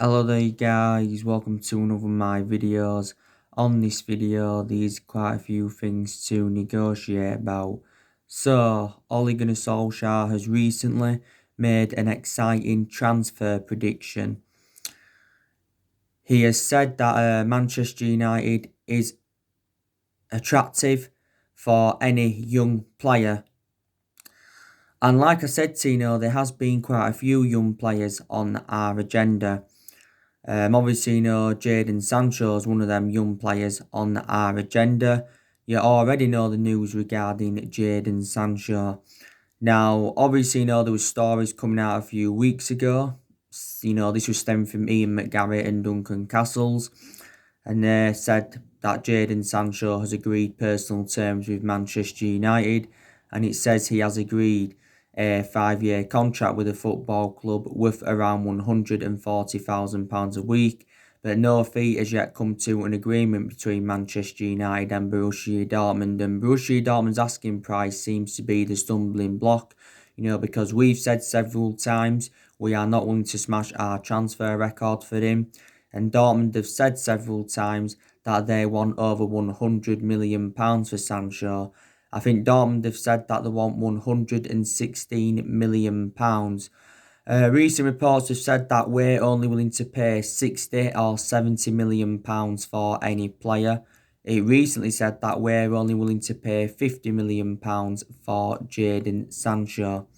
Hello there guys, welcome to another of my videos. On this video there's quite a few things to negotiate about. So Ole Gunnar Solskjaer has recently made an exciting transfer prediction. He has said that Manchester United is attractive for any young player. And like I said, Tino, there has been quite a few young players on our agenda. Obviously, Jadon Sancho is one of them young players on our agenda. You already know the news regarding Jadon Sancho. Now, obviously, there was stories coming out a few weeks ago. This was stemming from Ian McGarrett and Duncan Castles. And they said that Jadon Sancho has agreed personal terms with Manchester United. And it says he has agreed a 5-year contract with a football club worth around £140,000 a week, but no fee has yet come to an agreement between Manchester United and Borussia Dortmund. And Borussia Dortmund's asking price seems to be the stumbling block, because we've said several times we are not willing to smash our transfer record for him. And Dortmund have said several times that they want over £100 million for Sancho. I think Dortmund have said that they want £116 million. Recent reports have said that we're only willing to pay £60 or £70 million for any player. It recently said that we're only willing to pay £50 million for Jadon Sancho.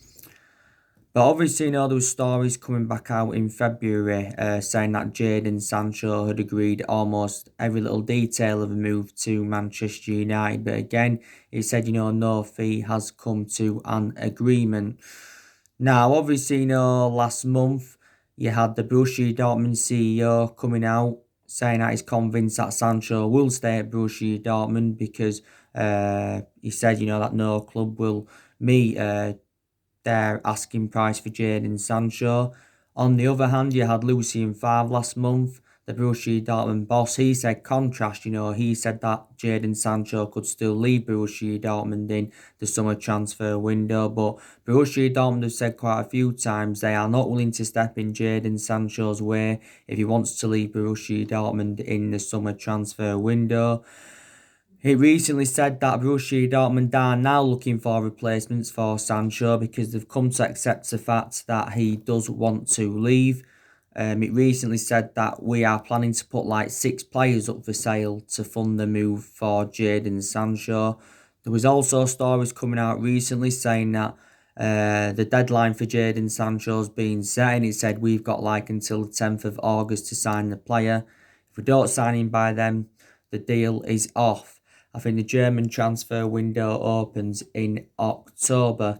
But obviously, there was stories coming back out in February saying that Jadon Sancho had agreed almost every little detail of a move to Manchester United. But again, it said, no fee has come to an agreement. Now, obviously, last month, you had the Borussia Dortmund CEO coming out saying that he's convinced that Sancho will stay at Borussia Dortmund because he said, that no club will meet their asking price for Jadon Sancho. On the other hand, you had Lucien Favre last month, the Borussia Dortmund boss. He said contrast, he said that Jadon Sancho could still leave Borussia Dortmund in the summer transfer window, but Borussia Dortmund have said quite a few times they are not willing to step in Jadon Sancho's way if he wants to leave Borussia Dortmund in the summer transfer window. He recently said that Borussia Dortmund are now looking for replacements for Sancho because they've come to accept the fact that he does want to leave. It recently said that we are planning to put like 6 players up for sale to fund the move for Jadon Sancho. There was also stories coming out recently saying that the deadline for Jadon Sancho's been set, and it said we've got like until the 10th of August to sign the player. If we don't sign him by then, the deal is off. I think the German transfer window opens in October.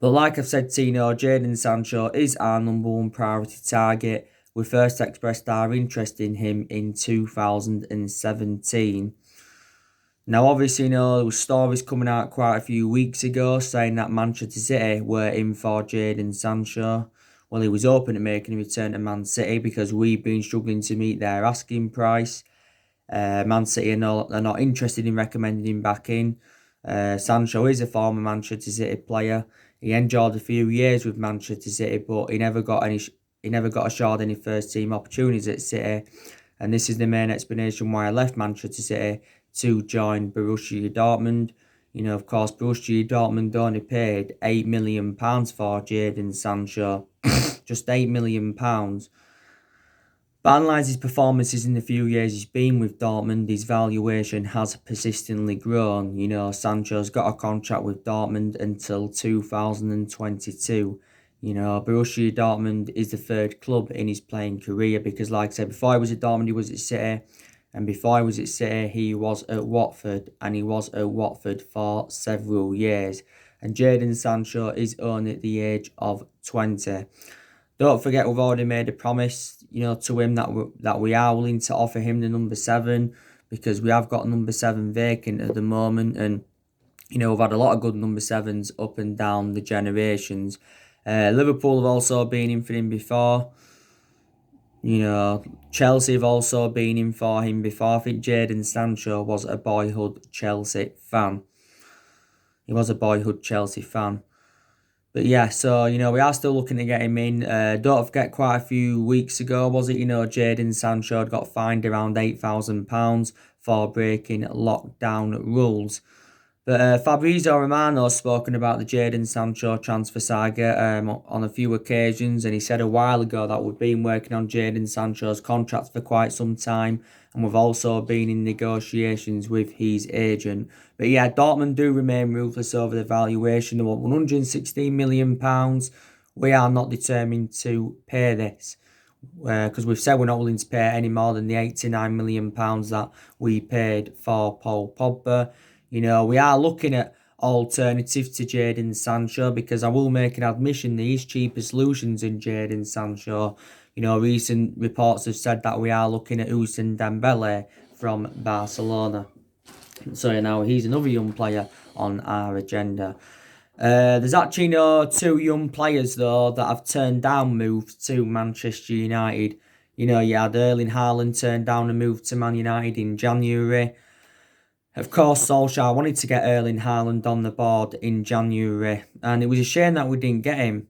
But like I've said, Tino, Jadon Sancho is our number one priority target. We first expressed our interest in him in 2017. Now, obviously, there were stories coming out quite a few weeks ago saying that Manchester City were in for Jadon Sancho. Well, he was open to making a return to Man City because we've been struggling to meet their asking price. Man City are not interested in recommending him back in. Sancho is a former Manchester City player. He enjoyed a few years with Manchester City, but he never got assured any first team opportunities at City. And this is the main explanation why I left Manchester City to join Borussia Dortmund. Of course, Borussia Dortmund only paid £8 million for Jadon Sancho. Just £8 million. But analyse his performances in the few years he's been with Dortmund, his valuation has persistently grown. Sancho's got a contract with Dortmund until 2022. Borussia Dortmund is the third club in his playing career because, like I said, before he was at Dortmund, he was at City. And before he was at City, he was at Watford. And he was at Watford for several years. And Jadon Sancho is only at the age of 20. Don't forget, we've already made a promise, to him that we are willing to offer him the number 7 because we have got number 7 vacant at the moment, and we've had a lot of good number 7s up and down the generations. Liverpool have also been in for him before. Chelsea have also been in for him before. I think Jadon Sancho was a boyhood Chelsea fan. He was a boyhood Chelsea fan. But yeah, so, we are still looking to get him in. Don't forget, quite a few weeks ago, was it, Jadon Sancho got fined around £8,000 for breaking lockdown rules. But Fabrizio Romano's spoken about the Jadon Sancho transfer saga on a few occasions, and he said a while ago that we've been working on Jadon Sancho's contract for quite some time, and we've also been in negotiations with his agent. But yeah, Dortmund do remain ruthless over the valuation. They want £116 million. We are not determined to pay this, because we've said we're not willing to pay any more than the £89 million that we paid for Paul Pogba. We are looking at alternatives to Jadon Sancho, because I will make an admission there is cheaper solutions in Jadon Sancho. Recent reports have said that we are looking at Ousmane Dembele from Barcelona. So he's another young player on our agenda. There's actually two young players though that have turned down moves to Manchester United. You had Erling Haaland turn down a move to Man United in January. Of course, Solsjaker wanted to get Erling Haaland on the board in January, and it was a shame that we didn't get him.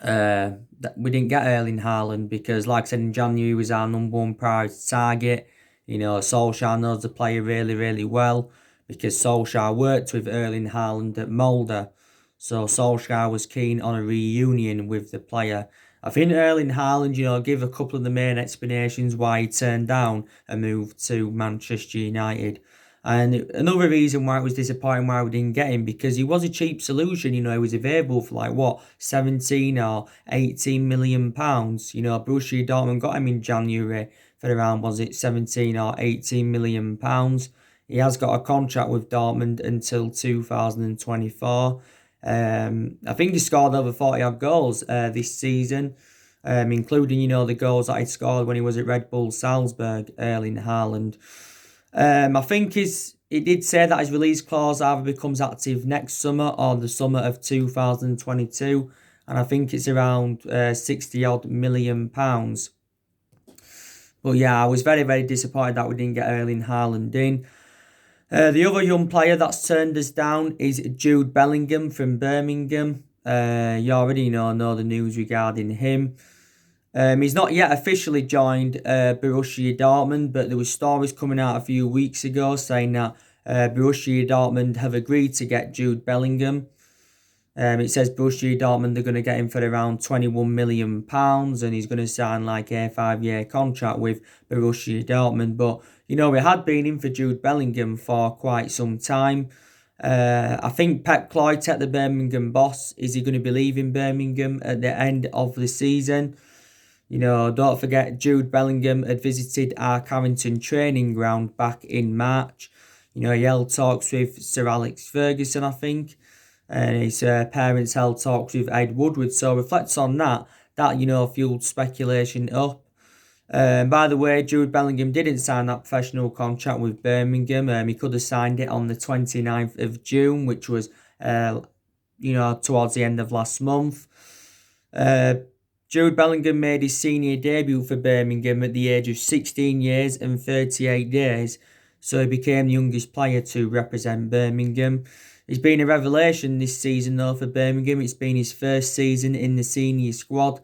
That we didn't get Erling Haaland because, like I said, in January he was our number one priority target. Solskjaer knows the player really, really well, because Solskjaer worked with Erling Haaland at Molde. So Solskjaer was keen on a reunion with the player. I think Erling Haaland, give a couple of the main explanations why he turned down a move to Manchester United. And another reason why it was disappointing why we didn't get him, because he was a cheap solution. He was available for 17 or 18 million pounds. Borussia Dortmund got him in January for around, was it 17 or 18 million pounds. He has got a contract with Dortmund until 2024. I think he scored over 40 odd goals this season, including, the goals that he scored when he was at Red Bull Salzburg, Erling Haaland. I think it did say that his release clause either becomes active next summer or the summer of 2022, and I think it's around 60 odd million pounds. But yeah, I was very, very disappointed that we didn't get Erling Haaland in. The other young player that's turned us down is Jude Bellingham from Birmingham. You already know the news regarding him. He's not yet officially joined Borussia Dortmund, but there were stories coming out a few weeks ago saying that Borussia Dortmund have agreed to get Jude Bellingham. It says Borussia Dortmund are going to get him for around £21 million, and he's going to sign a 5-year contract with Borussia Dortmund. But, we had been in for Jude Bellingham for quite some time. I think Pep Cloytek, the Birmingham boss, is he going to be leaving Birmingham at the end of the season? Don't forget Jude Bellingham had visited our Carrington training ground back in March. He held talks with Sir Alex Ferguson, I think, and his parents held talks with Ed Woodward. So reflects on that fueled speculation up. By the way, Jude Bellingham didn't sign that professional contract with Birmingham. He could have signed it on the 29th of June, which was, towards the end of last month. Jude Bellingham made his senior debut for Birmingham at the age of 16 years and 38 days, so he became the youngest player to represent Birmingham. He's been a revelation this season though for Birmingham. It's been his first season in the senior squad.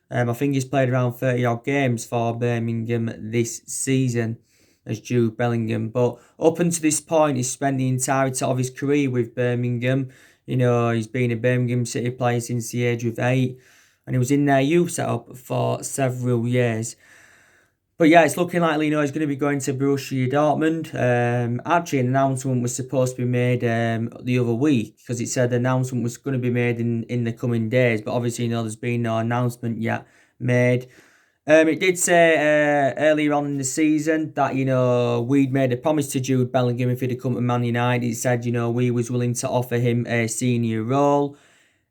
I think he's played around 30 odd games for Birmingham this season as Jude Bellingham. But up until this point, he's spent the entirety of his career with Birmingham. He's been a Birmingham City player since the age of 8. And he was in their youth setup for several years. But yeah, it's looking likely, he's going to be going to Borussia Dortmund. Actually, an announcement was supposed to be made the other week, because it said the announcement was going to be made in the coming days. But obviously, there's been no announcement yet made. It did say earlier on in the season that, we'd made a promise to Jude Bellingham if he'd come to Man United. It said, we was willing to offer him a senior role.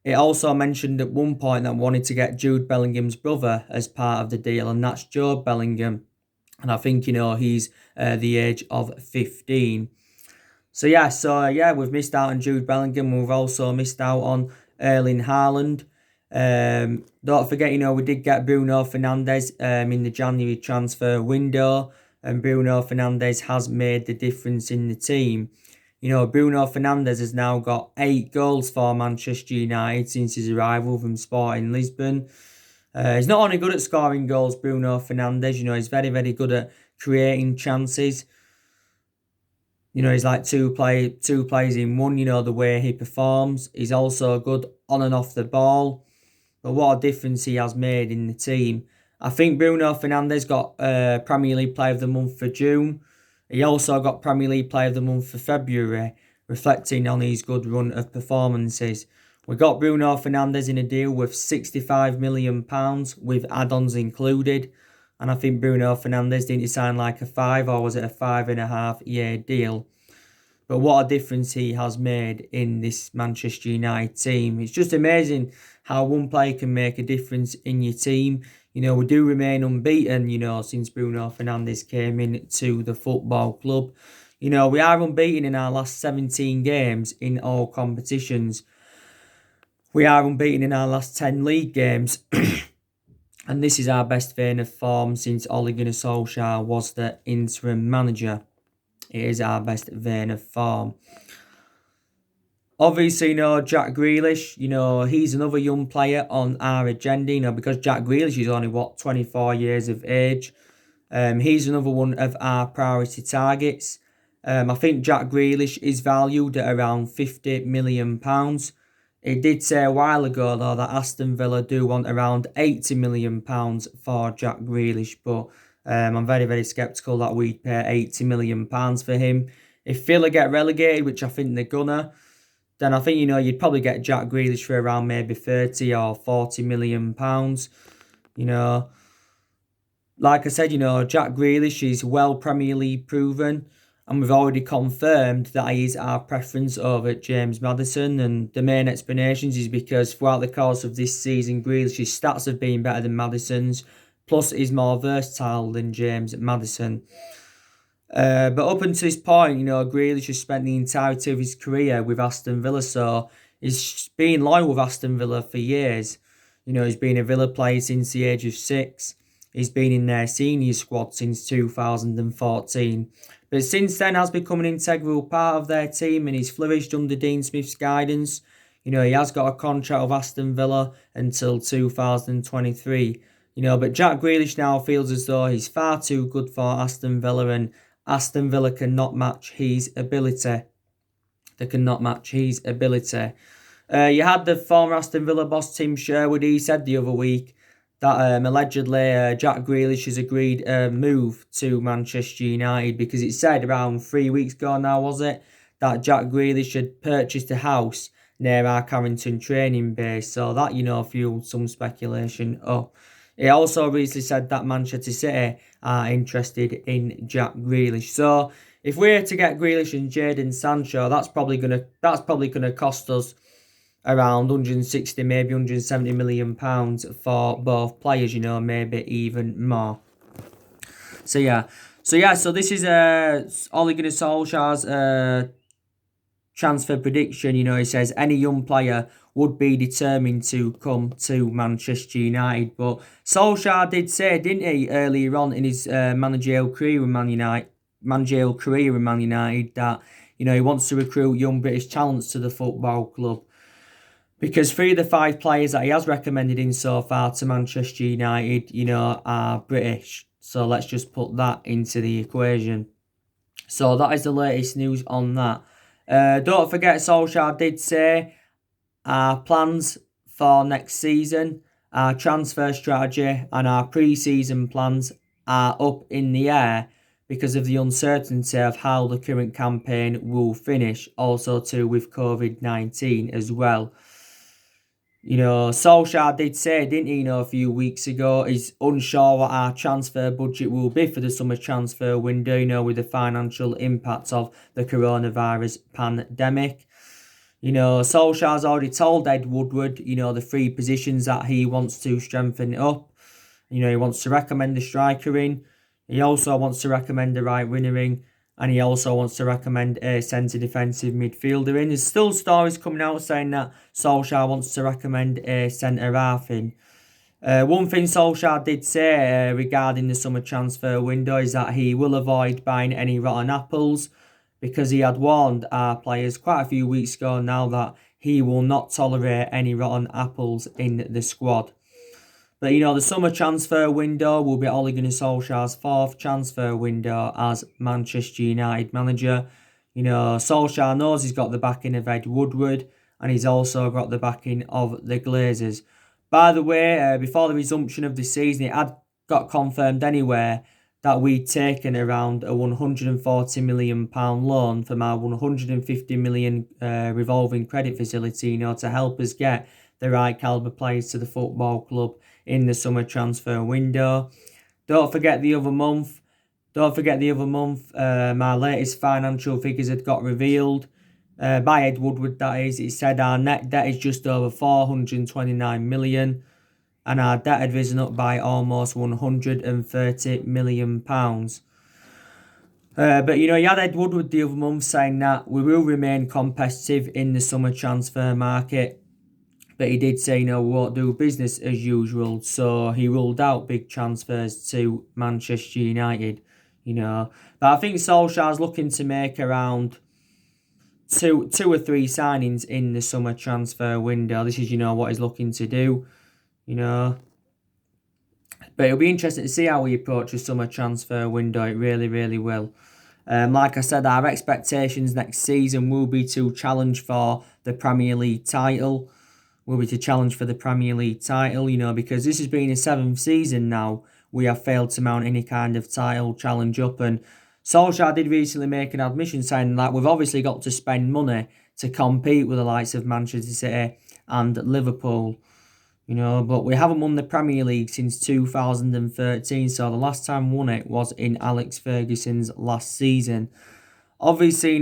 It also mentioned at one point that wanted to get Jude Bellingham's brother as part of the deal, and that's Joe Bellingham. And I think, he's the age of 15. So we've missed out on Jude Bellingham. We've also missed out on Erling Haaland. Don't forget, we did get Bruno Fernandes in the January transfer window, and Bruno Fernandes has made the difference in the team. Bruno Fernandes has now got 8 goals for Manchester United since his arrival from Sporting Lisbon. He's not only good at scoring goals, Bruno Fernandes. He's very, very good at creating chances. He's like two players in one. The way he performs. He's also good on and off the ball. But what a difference he has made in the team. I think Bruno Fernandes got Premier League Player of the Month for June. He also got Premier League Player of the Month for February, reflecting on his good run of performances. We got Bruno Fernandes in a deal worth £65 million with add-ons included. And I think Bruno Fernandes didn't sign like a 5 or was it a 5.5 year deal. But what a difference he has made in this Manchester United team. It's just amazing how one player can make a difference in your team. We do remain unbeaten, since Bruno Fernandes came in to the football club. We are unbeaten in our last 17 games in all competitions. We are unbeaten in our last 10 league games. And this is our best vein of form since Ole Gunnar Solsjaker was the interim manager. It is our best vein of form. Obviously, Jack Grealish, he's another young player on our agenda, because Jack Grealish is only, 24 years of age. He's another one of our priority targets. I think Jack Grealish is valued at around £50 million. It did say a while ago, though, that Aston Villa do want around £80 million for Jack Grealish, but I'm very, very sceptical that we'd pay £80 million for him. If Villa get relegated, which I think they're gonna, then I think, you'd probably get Jack Grealish for around maybe £30 or £40 million. Like I said, Jack Grealish is well Premier League proven, and we've already confirmed that he is our preference over James Maddison. And the main explanations is because throughout the course of this season, Grealish's stats have been better than Maddison's, plus he's more versatile than James Maddison. But up until this point, Grealish has spent the entirety of his career with Aston Villa, so he's been loyal with Aston Villa for years. He's been a Villa player since the age of 6. He's been in their senior squad since 2014. But since then has become an integral part of their team, and he's flourished under Dean Smith's guidance. He has got a contract with Aston Villa until 2023. But Jack Grealish now feels as though he's far too good for Aston Villa, and Aston Villa cannot match his ability. They cannot match his ability. You had the former Aston Villa boss, Tim Sherwood. He said the other week that allegedly Jack Grealish has agreed a move to Manchester United, because it said around 3 weeks ago now, was it, that Jack Grealish had purchased a house near our Carrington training base. So that, fueled some speculation up. It also recently said that Manchester City are interested in Jack Grealish. So if we're to get Grealish and Jadon Sancho, that's probably gonna cost us around 160, maybe 170 million pounds for both players. Maybe even more. So this is Ole Gunnar Solskjaer's transfer prediction. He says any young player would be determined to come to Manchester United. But Solskjaer did say, didn't he, earlier on in his managerial career with Man United, that he wants to recruit young British talents to the football club. Because 3 of the 5 players that he has recommended in so far to Manchester United, are British. So let's just put that into the equation. So that is the latest news on that. Don't forget, Solskjaer did say our plans for next season, our transfer strategy and our pre-season plans are up in the air because of the uncertainty of how the current campaign will finish. Also too with COVID-19 as well. Solskjaer did say, didn't he, a few weeks ago, he's unsure what our transfer budget will be for the summer transfer window, with the financial impact of the coronavirus pandemic. Solskjaer's already told Ed Woodward, the 3 positions that he wants to strengthen up. He wants to recommend a striker in. He also wants to recommend a right winger in. And he also wants to recommend a centre defensive midfielder in. There's still stories coming out saying that Solskjaer wants to recommend a centre half in. One thing Solskjaer did say regarding the summer transfer window is that he will avoid buying any rotten apples. because he had warned our players quite a few weeks ago now that he will not tolerate any rotten apples in the squad. But, the summer transfer window will be Ole Gunnar Solskjaer's fourth transfer window as Manchester United manager. Solskjaer knows he's got the backing of Ed Woodward, and he's also got the backing of the Glazers. By the way, before the resumption of the season, it had got confirmed anyway that we'd taken around a £140 million loan from our £150 million revolving credit facility, to help us get the right calibre players to the football club in the summer transfer window. Don't forget the other month, my latest financial figures had got revealed by Ed Woodward, that is. It said our net debt is just over 429 million, and our debt had risen up by almost 130 million pounds. But you had Ed Woodward the other month saying that we will remain competitive in the summer transfer market. But he did say, we won't do business as usual. So he ruled out big transfers to Manchester United, But I think Solskjaer's looking to make around two or three signings in the summer transfer window. This is, what he's looking to do, But it'll be interesting to see how he approaches summer transfer window. It really, really will. Like I said, our expectations next season will be to challenge for the Premier League title. Because this has been a 7th season now. We have failed to mount any kind of title challenge up, and Solskjaer did recently make an admission saying that we've obviously got to spend money to compete with the likes of Manchester City and Liverpool, but we haven't won the Premier League since 2013, so the last time we won it was in Alex Ferguson's last season. Obviously,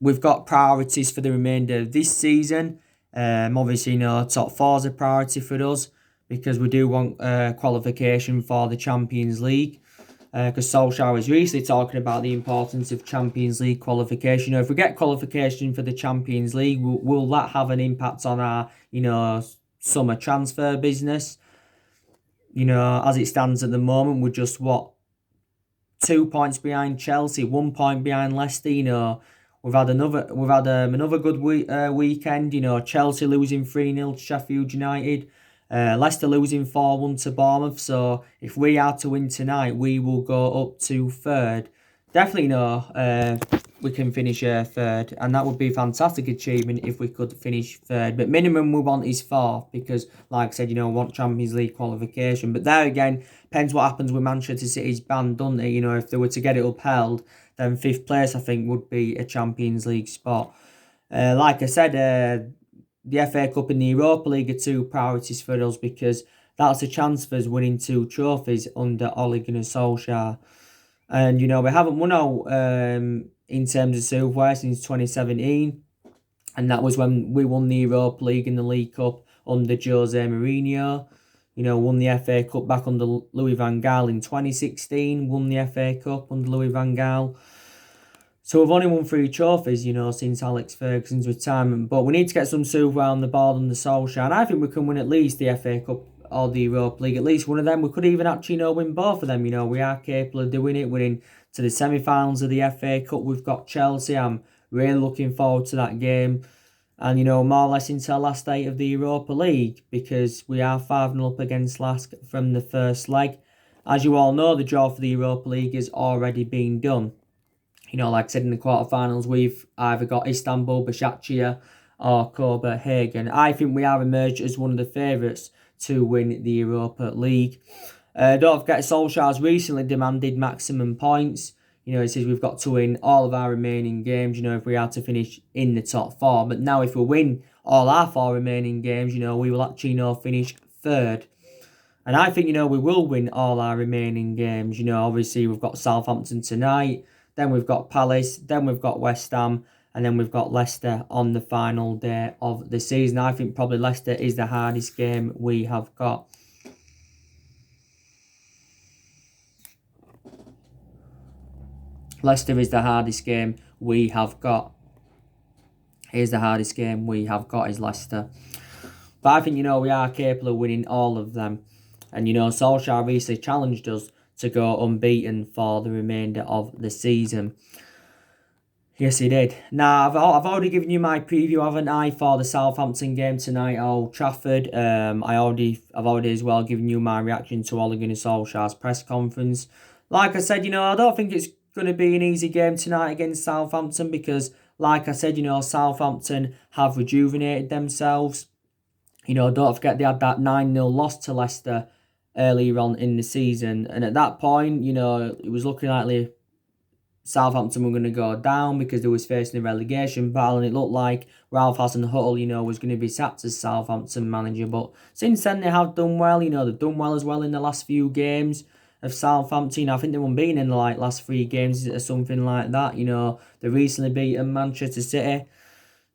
we've got priorities for the remainder of this season. Obviously, top four is a priority for us because we do want qualification for the Champions League. Because Solskjaer was recently talking about the importance of Champions League qualification. If we get qualification for the Champions League, will that have an impact on our, summer transfer business? As it stands at the moment, we're just 2 points behind Chelsea, 1 point behind Leicester. We've had another good weekend. Chelsea losing 3-0 to Sheffield United. Leicester losing 4-1 to Bournemouth. So if we are to win tonight, we will go up to third. Definitely we can finish third, and that would be a fantastic achievement if we could finish third. But minimum we want is fourth because, like I said, we want Champions League qualification. But there again, depends what happens with Manchester City's ban, doesn't it? If they were to get it upheld, then 5th place, I think, would be a Champions League spot. Like I said, the FA Cup and the Europa League are 2 priorities for us because that's a chance for us winning 2 trophies under Ole Gunnar Solskjaer. And, we haven't won out in terms of silverware since 2017. And that was when we won the Europa League and the League Cup under Jose Mourinho. Won the FA Cup back under Louis van Gaal in 2016. Won the FA Cup under Louis van Gaal. So we've only won 3 trophies, since Alex Ferguson's retirement. But we need to get some silverware on the board under Solskjaer. And I think we can win at least the FA Cup or the Europa League. At least one of them. We could even actually, win both of them. We are capable of doing it. We're in to the semi-finals of the FA Cup. We've got Chelsea. I'm really looking forward to that game. And, more or less into the last 8 of the Europa League because we are 5-0 up against Lask from the first leg. As you all know, the draw for the Europa League has already been done. Like I said, in the quarterfinals, we've either got Istanbul, Başakşehir or Copenhagen. I think we are emerged as one of the favourites to win the Europa League. Don't forget, Solskjaer's recently demanded maximum points. He says we've got to win all of our remaining games, if we are to finish in the top 4. But now if we win all our 4 remaining games, we will actually, finish third. And I think, we will win all our remaining games. Obviously we've got Southampton tonight. Then we've got Palace. Then we've got West Ham. And then we've got Leicester on the final day of the season. I think probably Leicester is the hardest game we have got. Leicester is the hardest game we have got. Here's the hardest game we have got is Leicester. But I think, we are capable of winning all of them. And, Solskjaer recently challenged us to go unbeaten for the remainder of the season. Yes, he did. Now, I've already given you my preview, haven't I, for the Southampton game tonight at Old Trafford. I've already as well given you my reaction to Ole Gunnar Solskjaer's press conference. Like I said, I don't think it's going to be an easy game tonight against Southampton because, like I said, Southampton have rejuvenated themselves. Don't forget they had that 9-0 loss to Leicester earlier on in the season, and at that point, it was looking likely Southampton were going to go down because they was facing a relegation battle, and it looked like Ralph Hasenhüttl, was going to be sacked as Southampton manager. But since then, they have done well. They've done well as well in the last few games of Southampton. I think they won beaten in the last 3 games or something like that. They recently beaten Manchester City.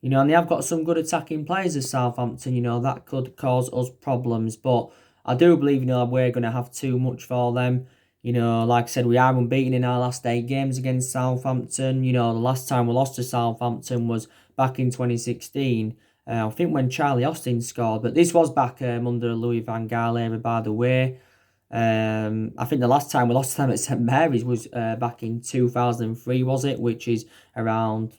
And they have got some good attacking players as Southampton. That could cause us problems. But I do believe, we're going to have too much for them. Like I said, we are unbeaten in our last 8 games against Southampton. The last time we lost to Southampton was back in 2016. I think when Charlie Austin scored. But this was back under Louis van Gaal era, by the way. I think the last time we lost to them at St Mary's was back in 2003, was it? Which is around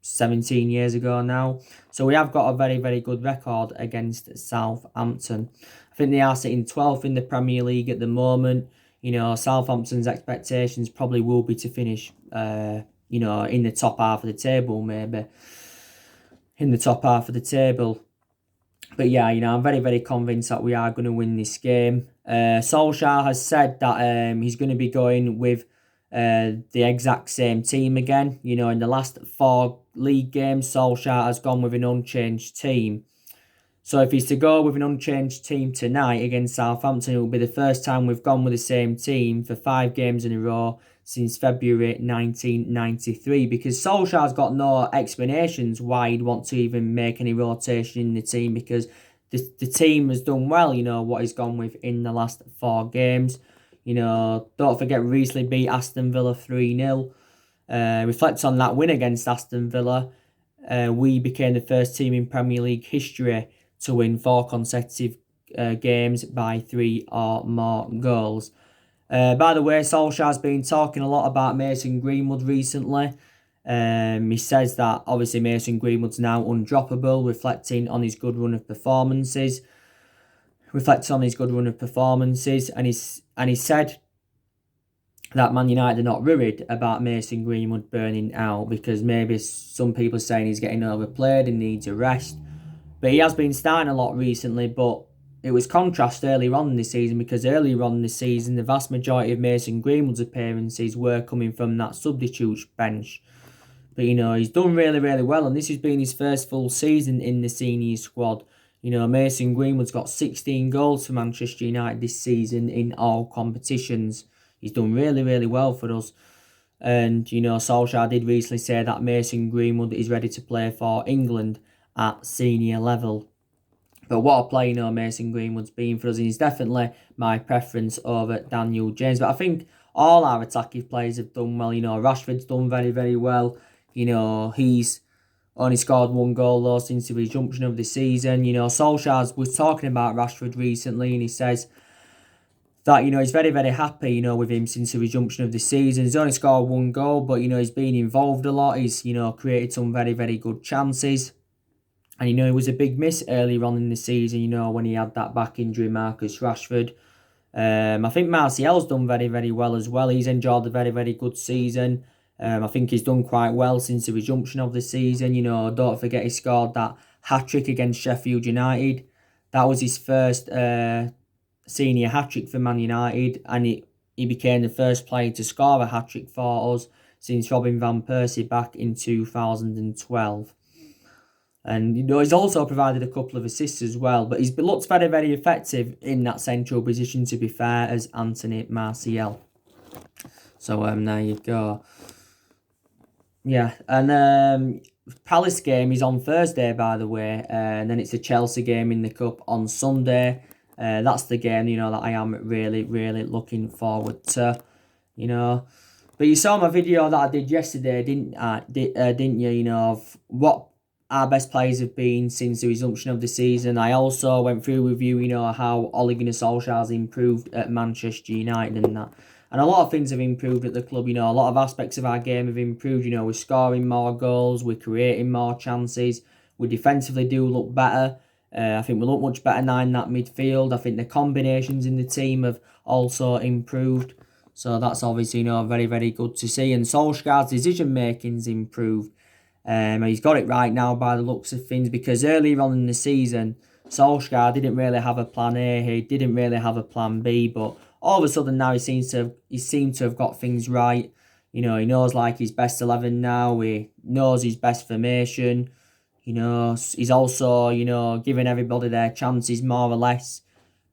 17 years ago now. So we have got a very, very good record against Southampton. I think they are sitting 12th in the Premier League at the moment. Southampton's expectations probably will be to finish, in the top half of the table, maybe. In the top half of the table. But yeah, I'm very, very convinced that we are going to win this game. Solskjaer has said that he's going to be going with the exact same team again. In the last 4 league games, Solskjaer has gone with an unchanged team. So if he's to go with an unchanged team tonight against Southampton, it will be the first time we've gone with the same team for 5 games in a row since February 1993, because Solskjaer's got no explanations why he'd want to even make any rotation in the team, because the team has done well, what he's gone with in the last 4 games. Don't forget we recently beat Aston Villa 3-0. Reflect on that win against Aston Villa. We became the first team in Premier League history to win 4 consecutive games by 3 or more goals. By the way, Solskjaer's been talking a lot about Mason Greenwood recently. He says that obviously Mason Greenwood's now undroppable, reflecting on his good run of performances. And he said that Man United are not worried about Mason Greenwood burning out, because maybe some people are saying he's getting overplayed and needs a rest. But he has been starting a lot recently, but it was contrast earlier on in the season, because earlier on in the season, the vast majority of Mason Greenwood's appearances were coming from that substitutes bench. But, he's done really, really well, and this has been his first full season in the senior squad. Mason Greenwood's got 16 goals for Manchester United this season in all competitions. He's done really, really well for us. And, Solskjaer did recently say that Mason Greenwood is ready to play for England at senior level. But what a player, Mason Greenwood's been for us, and he's definitely my preference over Daniel James. But I think all our attacking players have done well. Rashford's done very, very well. He's only scored 1 goal though since the resumption of the season. Solskjaer was talking about Rashford recently, and he says that, he's very, very happy, with him since the resumption of the season. He's only scored 1 goal, but, he's been involved a lot. He's, created some very, very good chances. And, it was a big miss earlier on in the season, when he had that back injury, Marcus Rashford. I think Martial's done very, very well as well. He's enjoyed a very, very good season. I think he's done quite well since the resumption of the season. Don't forget he scored that hat-trick against Sheffield United. That was his first senior hat-trick for Man United, and he became the first player to score a hat-trick for us since Robin van Persie back in 2012. And, he's also provided a couple of assists as well. But he's looked very, very effective in that central position, to be fair, as Anthony Martial. So, there you go. Yeah, and Palace game is on Thursday, by the way. And then it's a Chelsea game in the Cup on Sunday. That's the game, that I am really, really looking forward to, But you saw my video that I did yesterday, didn't you, of what our best players have been since the resumption of the season. I also went through with you, how Ole Gunnar Solskjaer has improved at Manchester United and that. And a lot of things have improved at the club, a lot of aspects of our game have improved, we're scoring more goals, we're creating more chances, we defensively do look better. I think we look much better now in that midfield. I think the combinations in the team have also improved. So that's obviously, very, very good to see. And Solskjaer's decision making's improved. He's got it right now by the looks of things, because earlier on in the season, Solskjaer didn't really have a plan A, he didn't really have a plan B, but all of a sudden now he seemed to have got things right. He knows like his best 11 now, he knows his best formation. He's also, giving everybody their chances more or less,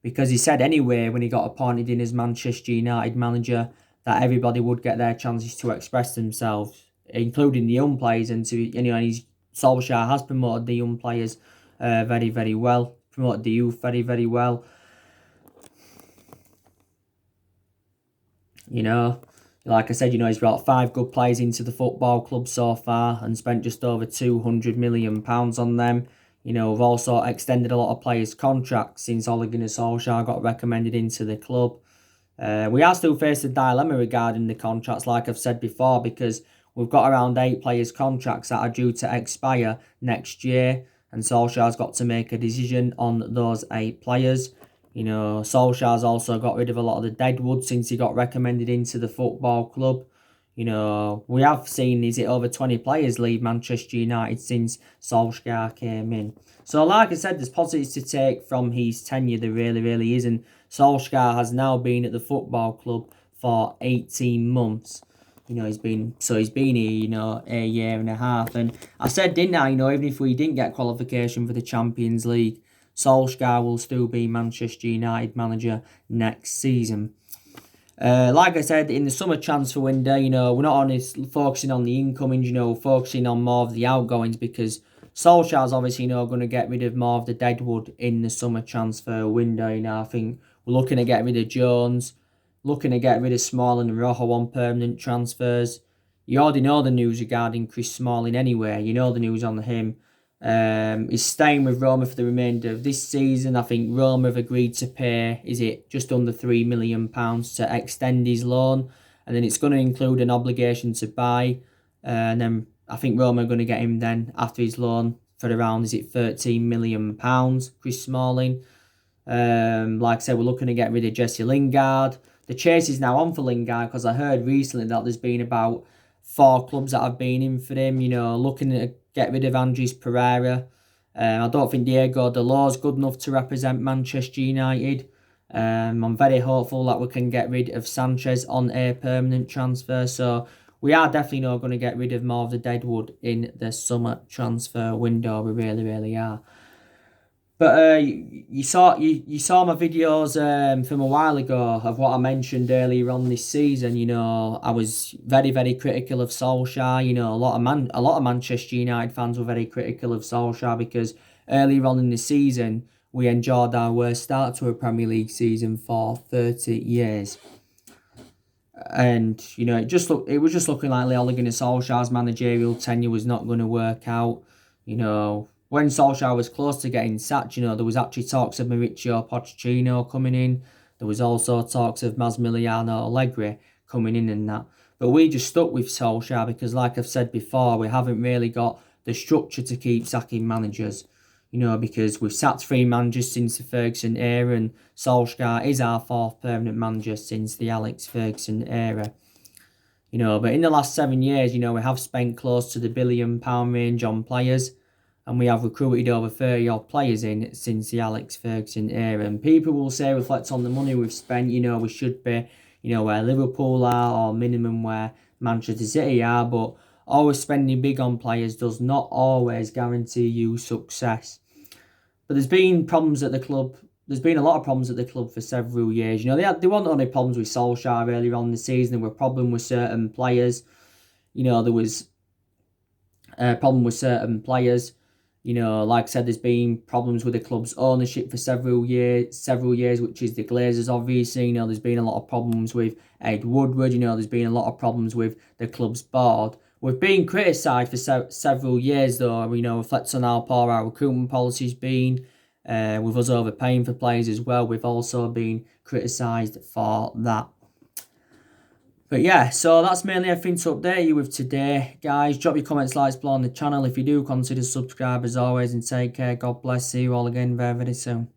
because he said anyway when he got appointed in as Manchester United manager that everybody would get their chances to express themselves, including the young players, and Solskjaer has promoted the young players very, very well, promoted the youth very, very well. Like I said, he's brought 5 good players into the football club so far and spent just over £200 million on them. We've also extended a lot of players' contracts since Ole Gunnar Solskjaer got recommended into the club. We are still facing a dilemma regarding the contracts, like I've said before, because we've got around 8 players' contracts that are due to expire next year, and Solskjaer's got to make a decision on those 8 players. Solskjaer's also got rid of a lot of the deadwood since he got recommended into the football club. We have seen, over 20 players leave Manchester United since Solskjaer came in. So like I said, there's positives to take from his tenure, there really, really is. And Solskjaer has now been at the football club for 18 months. He's been here, a year and a half. And I said, didn't I, even if we didn't get qualification for the Champions League, Solskjaer will still be Manchester United manager next season. Like I said, in the summer transfer window, we're not only focusing on the incomings, focusing on more of the outgoings, because Solskjaer's obviously, going to get rid of more of the deadwood in the summer transfer window. I think we're looking to get rid of Jones, looking to get rid of Smalling and Rojo on permanent transfers. You already know the news regarding Chris Smalling anyway. You know the news on him. He's staying with Roma for the remainder of this season. I think Roma have agreed to pay, just under £3 million to extend his loan, and then it's going to include an obligation to buy, and then I think Roma are going to get him then after his loan for around £13 million, Chris Smalling. Like I said, we're looking to get rid of Jesse Lingard. The chase is now on for Lingard, because I heard recently that there's been about 4 clubs that have been in for him, looking to get rid of Andres Pereira. I don't think Diego Dalot's good enough to represent Manchester United. I'm very hopeful that we can get rid of Sanchez on a permanent transfer. So we are definitely not going to get rid of more of the deadwood in the summer transfer window. We really, really are. But you saw my videos from a while ago of what I mentioned earlier on this season. I was very, very critical of Solskjaer. A lot of Manchester United fans were very critical of Solskjaer, because earlier on in the season we enjoyed our worst start to a Premier League season for 30 years. And it was just looking like Ole Gunnar Solskjaer's managerial tenure was not going to work out. When Solskjaer was close to getting sacked, there was actually talks of Mauricio Pochettino coming in. There was also talks of Massimiliano Allegri coming in and that. But we just stuck with Solskjaer because, like I've said before, we haven't really got the structure to keep sacking managers. Because we've sacked 3 managers since the Ferguson era, and Solskjaer is our 4th permanent manager since the Alex Ferguson era. But in the last 7 years, we have spent close to the £1 billion range on players. And we have recruited over 30 odd players in since the Alex Ferguson era. And people will say, reflect on the money we've spent, we should be, where Liverpool are, or minimum where Manchester City are. But always spending big on players does not always guarantee you success. But there's been problems at the club. There's been a lot of problems at the club for several years. They weren't only problems with Solskjaer earlier on in the season. There were problems with certain players. There was a problem with certain players. Like I said, there's been problems with the club's ownership for several years, which is the Glazers, obviously. There's been a lot of problems with Ed Woodward. There's been a lot of problems with the club's board. We've been criticised for several years, though, reflects on how poor our recruitment policy's been, with us overpaying for players as well. We've also been criticised for that. But yeah, so that's mainly everything to update you with today. Guys, drop your comments, likes below on the channel. If you do, consider subscribe as always, and take care. God bless. See you all again very, very soon.